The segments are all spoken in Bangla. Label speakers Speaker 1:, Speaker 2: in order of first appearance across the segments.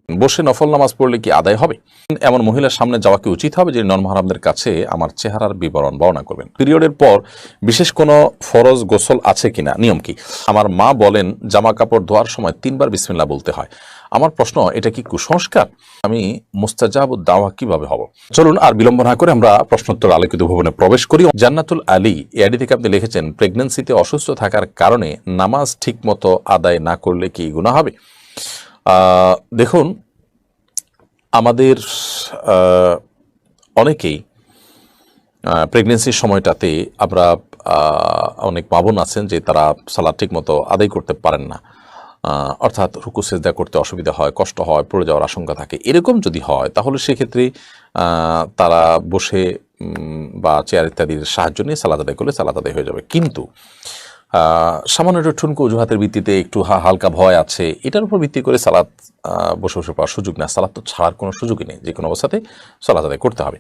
Speaker 1: বসে নফল নামাজ পড়লে কি আদায় হবে? এমন মহিলার সামনে যাওয়া কি উচিত হবে যে নন মাহরামদের কাছে আমার চেহারার বিবরণ বর্ণনা করবেন? পিরিয়ডের পর বিশেষ কোনো ফরজ গোসল আছে কিনা, নিয়ম কি? আমার মা বলেন জামা কাপড় ধোয়ার সময় 3 বার বিসমিল্লাহ বলতে হয়। আমার প্রশ্ন, এটা কি কুসংস্কার? আমি মুস্তাজাবুদ দাওয়া কিভাবে হব? চলুন আর বিলম্ব না করে আমরা প্রশ্নোত্তর আলোকিত ভবনে প্রবেশ করি। জান্নাতুল আলী এডি থেকে আপনি লিখেছেন, প্রেগন্যান্সিতে অসুস্থ থাকার কারণে নামাজ ঠিক মতো আদায় না করলে কি গুনাহ হবে? দেখুন, আমাদের অনেকেই প্রেগনেন্সির সময়টাতে আমরা অনেক মা বোন আছেন যে তারা সালাত ঠিক মতো আদায় করতে পারেন না, অর্থাৎ রুকু সেজদা করতে অসুবিধা হয়, কষ্ট হয়, পড়ে যাওয়ার আশঙ্কা থাকে। এরকম যদি হয় তাহলে সেক্ষেত্রে তারা বসে বা চেয়ার ইত্যাদির সাহায্য নিয়ে সালাত আদায় করলে সালাত আদায় হয়ে যাবে। কিন্তু সামান্য একটু ঠুনকো অজুহাতের ভিত্তিতে একটু হালকা ভয় আছে, এটার উপর ভিত্তি করে সালাত বসে বসে পাওয়ার সুযোগ না। সালাত তো ছাড়ার কোনো সুযোগই নেই, যে কোনো অবস্থাতে সালাত আদায় করতে হবে।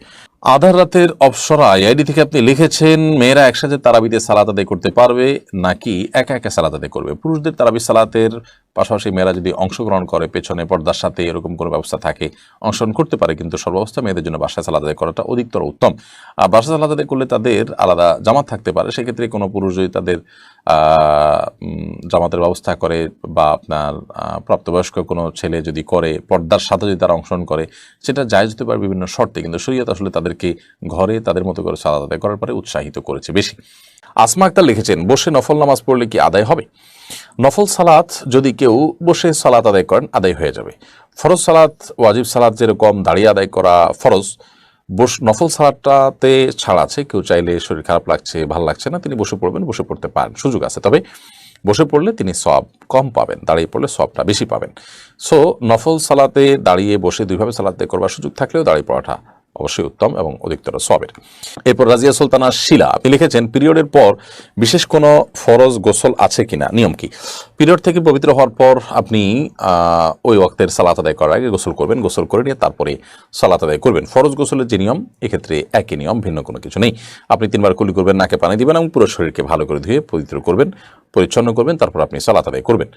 Speaker 1: আধার রাতের অপসরা আইডি থেকে আপনি লিখেছেন, মেয়েরা একসাথে তারাবিতে সালাত আদায় করতে পারবে নাকি একা একা সালাত আদায় করবে? পুরুষদের তারাবি সালাতের পাশাপাশি মেয়েরা যদি অংশগ্রহণ করে, পেছনে পর্দার সাথে এরকম কোনো ব্যবস্থা থাকে, অংশগ্রহণ করতে পারে, কিন্তু সর্বাবস্থা মেয়েদের জন্য বাসায় সালাত আদায় করাটা অধিকতর উত্তম। আর বাসায় সালাত আদায় করলে তাদের আলাদা জামাত থাকতে পারে, সেক্ষেত্রে কোনো পুরুষ যদি তাদের জামাতের ব্যবস্থা করে বা আপনার প্রাপ্তবয়স্ক কোনো ছেলে যদি করে, পর্দার সাথে যদি তারা অংশগ্রহণ করে, সেটা জায়েজ হতে পারে বিভিন্ন শর্তে, কিন্তু শরীয়ত আসলে তাদেরকে ঘরে তাদের মতো করে সালাত আদায় করার পরে উৎসাহিত করেছে বেশি। আসমা আক্তার লিখেছেন, বসে নফল নামাজ পড়লে কি আদায় হবে? নফল সালাত যদি কেউ বসে সালাত আদায় করেন আদায় হয়ে যাবে। ফরজ সালাত, ওয়াজিব সালাত যেরকম দাঁড়িয়ে আদায় করা ফরজ, নফল সালাতটাতে ছাড় আছে। কেউ চাইলে শরীর খারাপ লাগছে, ভালো লাগছে না, তিনি বসে পড়বেন, বসে পড়তে পারেন, সুযোগ আছে। তবে বসে পড়লে তিনি সওয়াব কম পাবেন, দাঁড়িয়ে পড়লে সওয়াবটা বেশি পাবেন। সো নফল সালাতে দাঁড়িয়ে বসে দুইভাবে সালাতে করবার সুযোগ থাকলেও দাঁড়িয়ে পড়াটা অবশ্যই উত্তম এবং অধিকতর সওয়াবের। এরপর রাজিয়া সুলতানা শিলা আপনি লিখেছেন, পিরিয়ডের পর বিশেষ কোনো ফরজ গোসল আছে কিনা, নিয়ম কি? পিরিয়ড থেকে পবিত্র হওয়ার পর আপনি ওই ওয়াক্তের সালাত আদায় করার আগে গোসল করবেন, গোসল করে নিয়ে তারপরে সালাত আদায় করবেন। ফরজ গোসলের যে নিয়ম, এক্ষেত্রে একই নিয়ম, ভিন্ন কোনো কিছু নেই। আপনি 3 বার কুলি করবেন, নাকে পানি দিবেন এবং পুরো শরীরকে ভালো করে ধুয়ে পবিত্র করবেন, পরিচ্ছন্ন করবেন, তারপর আপনি সালাত আদায় করবেন।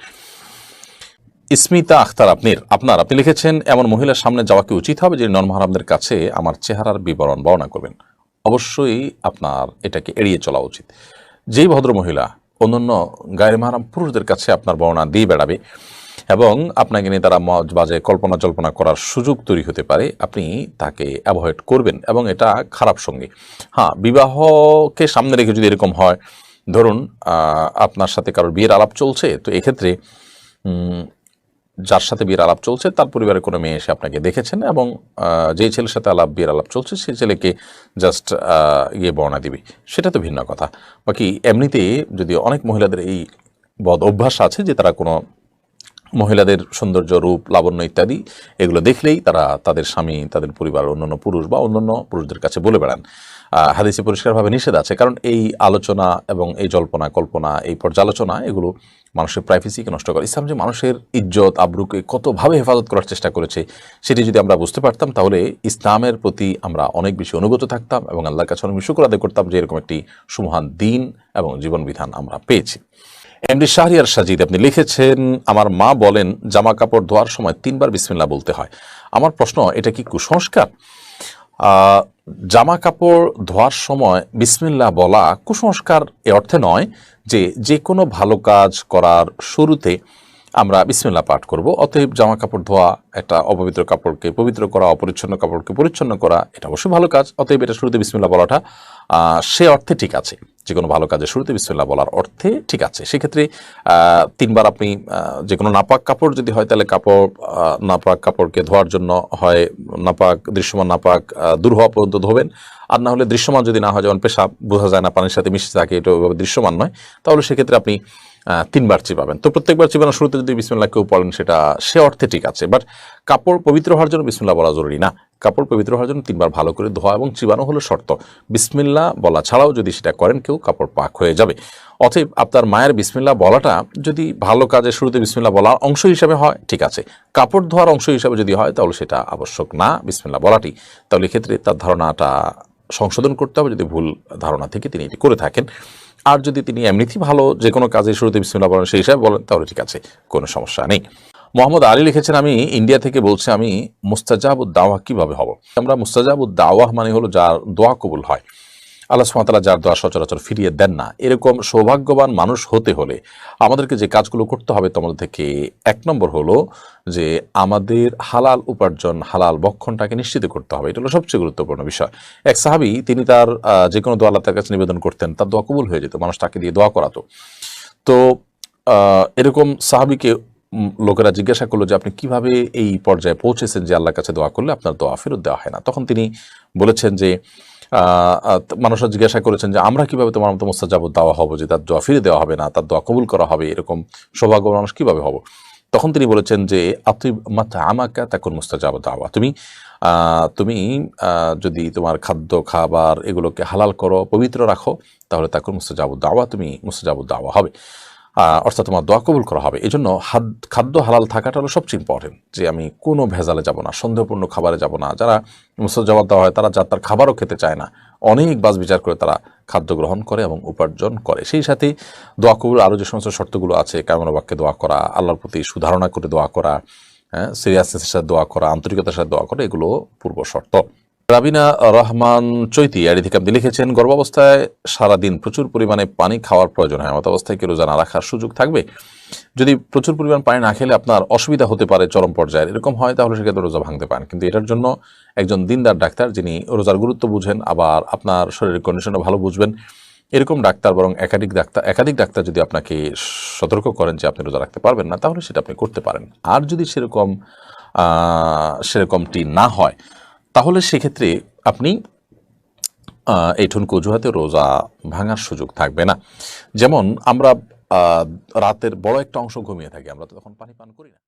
Speaker 1: ইসমিতা আখতার আপনি লিখেছেন, এমন মহিলার সামনে যাওয়া কি উচিত হবে যে নন মাহরামদের কাছে আমার চেহারার বিবরণ বর্ণনা করবেন? অবশ্যই আপনার এটাকে এড়িয়ে চলা উচিত। যেই ভদ্র মহিলা অন্যান্য গায়ের মাহরাম পুরুষদের কাছে আপনার বর্ণনা দিয়ে বেড়াবে এবং আপনাকে নিয়ে তারা মজ বাজে কল্পনা জল্পনা করার সুযোগ তৈরি হতে পারে, আপনি তাকে অ্যাভয়েড করবেন এবং এটা খারাপ সঙ্গী। হ্যাঁ, বিবাহকে সামনে রেখে যদি এরকম হয়, ধরুন আপনার সাথে কারোর বিয়ের আলাপ চলছে, তো এক্ষেত্রে যার সাথে বিয়ের আলাপ চলছে তার পরিবারের কোনো মেয়ে এসে আপনাকে দেখেছেন এবং যেই ছেলের সাথে বিয়ের আলাপ চলছে সেই ছেলেকে জাস্ট বর্ণনা দিবি, সেটা তো ভিন্ন কথা। বাকি এমনিতে যদি অনেক মহিলাদের এই বদ অভ্যাস আছে যে তারা কোনো মহিলাদের সৌন্দর্য, রূপ, লাবণ্য ইত্যাদি এগুলো দেখলেই তারা তাদের স্বামী, তাদের পরিবার, অন্যান্য পুরুষ বা অন্যান্য পুরুষদের কাছে বলে বেড়ান। হাদিসে পরিষ্কারভাবে নিষেধ আছে, কারণ এই আলোচনা এবং এই জল্পনা কল্পনা, এই পর্যালোচনা এগুলো মানুষের প্রাইভেসিকে নষ্ট করে। ইসলাম যে মানুষের ইজ্জত আবরুকে কতভাবে হেফাজত করার চেষ্টা করেছে, সেটি যদি আমরা বুঝতে পারতাম তাহলে ইসলামের প্রতি আমরা অনেক বেশি অনুগত থাকতাম এবং আল্লাহর কাছে অনেক শুকর আদায় করতাম যে এরকম একটি সুমহান দিন এবং জীবন বিধান আমরা পেয়েছি। এমডি শাহরিয়ার সাজিদ আপনি লিখেছেন, আমার মা বলেন জামা কাপড় ধোয়ার সময় 3 বার বিসমিল্লাহ বলতে হয়। আমার প্রশ্ন, এটা কি কুসংস্কার? জামা কাপড় ধোয়ার সময় বিসমিল্লাহ বলা কুসংস্কার এ অর্থে নয় যে কোনো ভালো কাজ করার শুরুতে আমরা বিসমিল্লাহ পাঠ করব। অতএব জামা কাপড় ধোয়া, একটা অপবিত্র কাপড়কে পবিত্র করা, অপরিচ্ছন্ন কাপড়কে পরিচ্ছন্ন করা, এটা অবশ্যই ভালো কাজ। অতএব এটা শুরুতে বিসমিল্লাহ বলাটা সে অর্থে ঠিক আছে, যে কোনো ভালো কাজের শুরুতে বিসমিল্লাহ বলার অর্থে ঠিক আছে। সেক্ষেত্রে 3 বার আপনি যে কোনো নাপাক কাপড় যদি হয় তাহলে নাপাক কাপড়কে ধোয়ার জন্য হয় নাপাক, দৃশ্যমান নাপাক দূর হওয়া পর্যন্ত ধোবেন, আর না হলে দৃশ্যমান যদি না হয়, যেমন পেশাব বোঝা যায় না, পানির সাথে মিশে থাকে, এটা ওইভাবে দৃশ্যমান নয়, তাহলে সেক্ষেত্রে আপনি 3 বার চিবাবেন। তো প্রত্যেকবার চিবানোর শুরুতে যদি বিসমিল্লাহ কেউ পড়েন সেটা সে অর্থে ঠিক আছে, বাট কাপড় পবিত্র হওয়ার জন্য বিসমিল্লাহ বলা জরুরি না। কাপড় পবিত্র হওয়ার জন্য 3 বার ভালো করে ধোয়া এবং চিবানো হলো শর্ত। বিসমিল্লাহ বলা ছাড়াও যদি সেটা করেন কেউ, কাপড় পাক হয়ে যাবে। অতএব আপনার মায়ের বিসমিল্লাহ বলাটা যদি ভালো কাজের শুরুতে বিসমিল্লাহ বলার অংশ হিসাবে হয় ঠিক আছে, কাপড় ধোয়ার অংশ হিসাবে যদি হয় তাহলে সেটা আবশ্যক না বিসমিল্লাহ বলাটি। তাহলে এক্ষেত্রে তার ধারণাটা সংশোধন করতে হবে, যদি ভুল ধারণা থেকে তিনি এটি করে থাকেন। আর যদি তিনি এমনিতেই ভালো যে কোনো কাজের শুরুতে বিসমিল্লাহ বলেন সেই হিসাবে বলেন তাহলে ঠিক আছে, কোনো সমস্যা নেই। মোহাম্মদ আলী লিখেছেন, আমি ইন্ডিয়া থেকে বলছি, আমি মুস্তাজাবুদ দাওয়া কিভাবে হব? আমরা মুস্তাজাবুদ দাওয়া মানে হলো যার দোয়া কবুল হয়, আল্লাহ সুবহানাহু ওয়া তাআলা যার দোয়া সচরাচর ফিরিয়ে দেন না, এরকম সৌভাগ্যবান মানুষ হতে হলে আমাদেরকে যে কাজগুলো করতে হবে তোমাদের থেকে, এক নম্বর হলো যে আমাদের হালাল উপার্জন, হালাল বক্ষণটাকে নিশ্চিত করতে হবে। এটা হলো সবচেয়ে গুরুত্বপূর্ণ বিষয়। এক সাহাবী, তিনি তার যে কোনো দোয়া আল্লাহ তার কাছে নিবেদন করতেন, তার দোয়া কবুল হয়ে যেত, মানুষ তাকে দিয়ে দোয়া করাতো। তো এরকম সাহাবীকে লোকেরা জিজ্ঞাসা করলো যে আপনি কিভাবে এই পর্যায়ে পৌঁছেছেন যে আল্লাহর কাছে দোয়া করলে আপনার দোয়া ফেরত দেওয়া হয় না? তখন তিনি বলেছেন যে মানুষরা জিজ্ঞাসা করেছেন যে আমরা কিভাবে তোমার মতো মুস্তাজাবুদ দাওয়া হব, যে তার দোয়া ফিরে দেওয়া হবে না, তার দোয়া কবুল করা হবে, এরকম সৌভাগ্য মানুষ কিভাবে হব? তখন তিনি বলেছেন যে আতিব মাতা আমাকা তাকুন মুস্তাজাবুদ দাওয়া, তুমি তুমি যদি তোমার খাদ্য খাবার এগুলোকে হালাল করো, পবিত্র রাখো, তাহলে তাকুন মুস্তাজাবুদ দাওয়া, তুমি মুস্তাজাবুদ দাওয়া হবে, অর্থাৎ তোমার দোয়া কবুল করা হবে। এই জন্য খাদ্য হালাল থাকাটা হলো সবচেয়ে ইম্পর্টেন্ট, যে আমি কোনো ভেজালে যাব না, সন্দেহপূর্ণ খাবারে যাব না। যারা মুস্তাজাবুদ দেওয়া হয় তারা তার খাবারও খেতে চায় না, অনেক বাছ বিচার করে তারা খাদ্য গ্রহণ করে এবং উপার্জন করে। সেই সাথে দোয়া কবুল আরও যে সমস্ত শর্তগুলো আছে, কামনা বাক্যে দোয়া করা, আল্লাহর প্রতি সুধারণা করে দোয়া করা, সিরিয়াসনেসের সাথে দোয়া করা, আন্তরিকতার সাথে দোয়া করা, এগুলো পূর্ব শর্ত। রাবিনা রহমান চৈতি আইডি থেকে আপনি লিখেছেন, গর্ভাবস্থায় সারাদিন প্রচুর পরিমাণে পানি খাওয়ার প্রয়োজন হয়, এমত অবস্থায় কি রোজা না রাখার সুযোগ থাকবে? যদি প্রচুর পরিমাণ পানি না খেলে আপনার অসুবিধা হতে পারে চরম পর্যায়ে, এরকম হয়, তাহলে সেক্ষেত্রে রোজা ভাঙতে পারেন। কিন্তু এটার জন্য একজন দিনদার ডাক্তার, যিনি রোজার গুরুত্ব বুঝেন, আবার আপনার শরীরের কন্ডিশনও ভালো বুঝবেন, এরকম ডাক্তার, বরং একাধিক ডাক্তার যদি আপনাকে সতর্ক করেন যে আপনি রোজা রাখতে পারবেন না, তাহলে সেটা আপনি করতে পারেন। আর যদি সেরকমটি না হয়, তাহলে সেক্ষেত্রে আপনি এই ঠুনকো অজুহাতে রোজা ভাঙার সুযোগ থাকবে না। যেমন আমরা রাতের বড় একটা অংশ ঘুমিয়ে থাকি, আমরা তো তখন পানি পান করি না।